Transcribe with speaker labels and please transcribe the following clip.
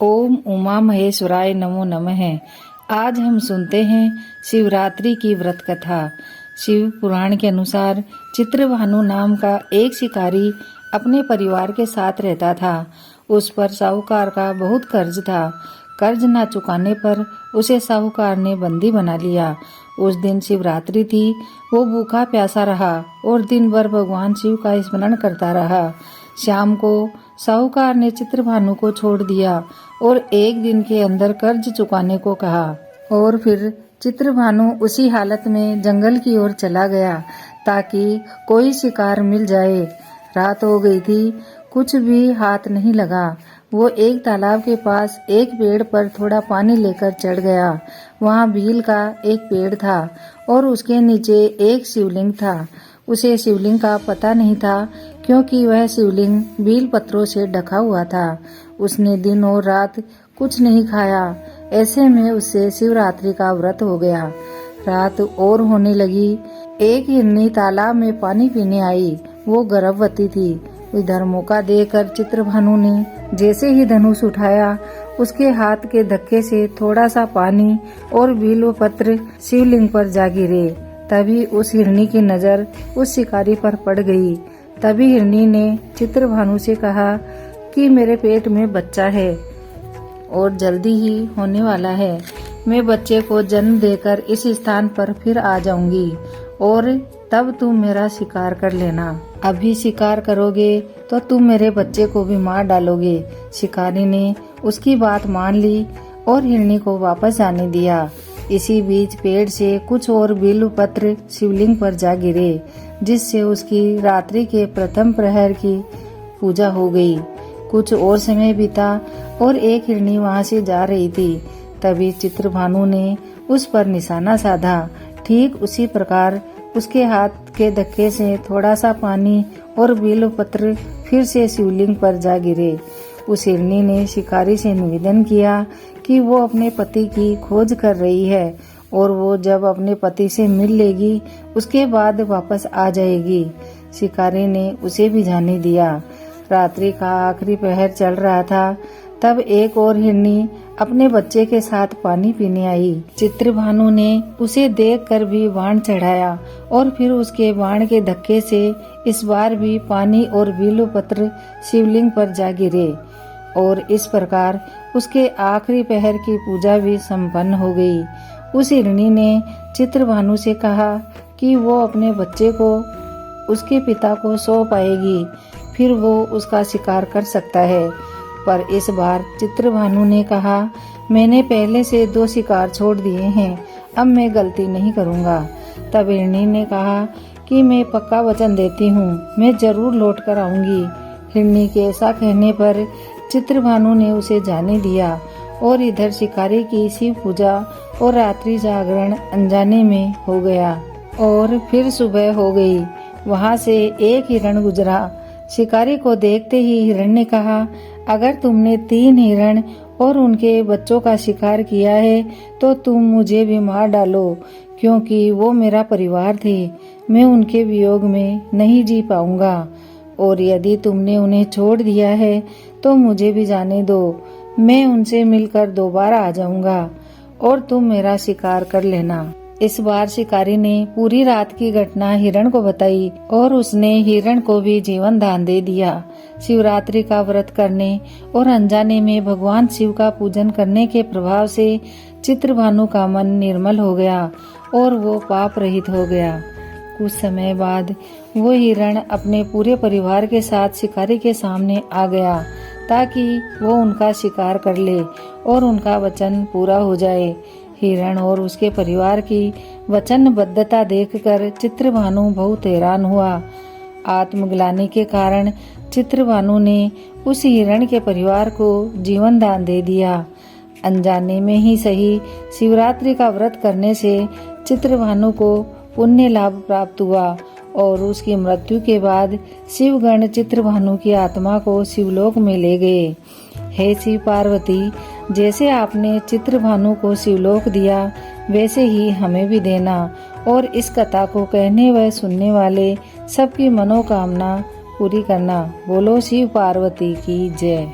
Speaker 1: ओम उमा महेश्वराय नमो नमः। आज हम सुनते हैं शिवरात्रि की व्रत कथा। शिव पुराण के अनुसार चित्रभानु नाम का एक शिकारी अपने परिवार के साथ रहता था। उस पर साहूकार का बहुत कर्ज था। कर्ज न चुकाने पर उसे साहूकार ने बंदी बना लिया। उस दिन शिवरात्रि थी। वो भूखा प्यासा रहा और दिन भर भगवान शिव का स्मरण करता रहा। शाम को साहूकार ने चित्रभानु को छोड़ दिया और एक दिन के अंदर कर्ज चुकाने को कहा और फिर चित्रभानु उसी हालत में जंगल की ओर चला गया ताकि कोई शिकार मिल जाए। रात हो गई थी, कुछ भी हाथ नहीं लगा। वो एक तालाब के पास एक पेड़ पर थोड़ा पानी लेकर चढ़ गया। वहाँ भील का एक पेड़ था और उसके नीचे एक शिवलिंग था। उसे शिवलिंग का पता नहीं था क्योंकि वह शिवलिंग भील पत्रों से ढका हुआ था। उसने दिन और रात कुछ नहीं खाया। ऐसे में उससे शिवरात्रि का व्रत हो गया। रात और होने लगी। एक हिरनी तालाब में पानी पीने आई। वो गर्भवती थी। इधर मौका देकर चित्रभानु ने जैसे ही धनुष उठाया, उसके हाथ के धक्के से थोड़ा सा पानी और बिल्व पत्र शिवलिंग पर जा गिरे। तभी उस हिरनी की नजर उस शिकारी पर पड़ गई। तभी हिरनी ने चित्रभानु से कहा कि मेरे पेट में बच्चा है और जल्दी ही होने वाला है। मैं बच्चे को जन्म देकर इस स्थान पर फिर आ जाऊंगी और तब तुम मेरा शिकार कर लेना। अभी शिकार करोगे तो तुम मेरे बच्चे को भी मार डालोगे। शिकारी ने उसकी बात मान ली और हिरनी को वापस आने दिया। इसी बीच पेड़ से कुछ और बिल्व पत्र शिवलिंग पर जा गिरे, जिससे उसकी रात्रि के प्रथम प्रहर की पूजा हो गई। कुछ और समय बीता और एक हिरनी वहां से जा रही थी। तभी चित्रभानु ने उस पर निशाना साधा। ठीक उसी प्रकार उसके हाथ के धक्के से थोड़ा सा पानी और बिल्व पत्र फिर से शिवलिंग पर जा गिरे। उस हिरनी ने शिकारी से निवेदन किया कि वो अपने पति की खोज कर रही है और वो जब अपने पति से मिल लेगी उसके बाद वापस आ जाएगी। शिकारी ने उसे भी जाने दिया। रात्रि का आखिरी पहर चल रहा था। तब एक और हिरनी अपने बच्चे के साथ पानी पीने आई। चित्रभानु ने उसे देखकर भी बाण चढ़ाया और फिर उसके बाण के धक्के से इस बार भी पानी और बिल्व पत्र शिवलिंग पर जा गिरे और इस प्रकार उसके आखिरी पहर की पूजा भी संपन्न हो गई। उस हिरनी ने चित्रभानु से कहा कि वो अपने बच्चे को उसके पिता को सौंप आएगी, फिर वो उसका शिकार कर सकता है। पर इस बार चित्रभानु ने कहा, मैंने पहले से 2 शिकार छोड़ दिए हैं, अब मैं गलती नहीं करूँगा। तब हिरनी ने कहा कि मैं पक्का वचन देती हूँ, मैं जरूर लौट कर आऊँगी। हिरनी के ऐसा कहने पर चित्रभानु ने उसे जाने दिया और इधर शिकारी की शिव पूजा और रात्रि जागरण अनजाने में हो गया। और फिर सुबह हो गई। वहाँ से एक हिरण गुजरा। शिकारी को देखते ही हिरण ने कहा, अगर तुमने 3 हिरण और उनके बच्चों का शिकार किया है तो तुम मुझे भी मार डालो, क्योंकि वो मेरा परिवार थे। मैं उनके वियोग में नहीं जी पाऊंगा। और यदि तुमने उन्हें छोड़ दिया है तो मुझे भी जाने दो। मैं उनसे मिलकर दोबारा आ जाऊंगा और तुम मेरा शिकार कर लेना। इस बार शिकारी ने पूरी रात की घटना हिरण को बताई और उसने हिरण को भी जीवन दान दे दिया। शिवरात्रि का व्रत करने और अनजाने में भगवान शिव का पूजन करने के प्रभाव से चित्रभानु का मन निर्मल हो गया और वो पाप रहित हो गया। कुछ समय बाद वो हिरण अपने पूरे परिवार के साथ शिकारी के सामने आ गया ताकि वो उनका शिकार कर ले और उनका वचन पूरा हो जाए। हिरण और उसके परिवार की वचनबद्धता देखकर चित्रभानु बहुत हैरान हुआ। आत्मग्लानि के कारण चित्रभानु ने उस हिरण के परिवार को जीवन दान दे दिया। अनजाने में ही सही, शिवरात्रि का व्रत करने से चित्रभानु को पुण्य लाभ प्राप्त हुआ और उसकी मृत्यु के बाद शिवगण चित्रभानु की आत्मा को शिवलोक में ले गए। हे शिव पार्वती, जैसे आपने चित्रभानु को शिवलोक दिया वैसे ही हमें भी देना और इस कथा को कहने व सुनने वाले सबकी मनोकामना पूरी करना। बोलो शिव पार्वती की जय।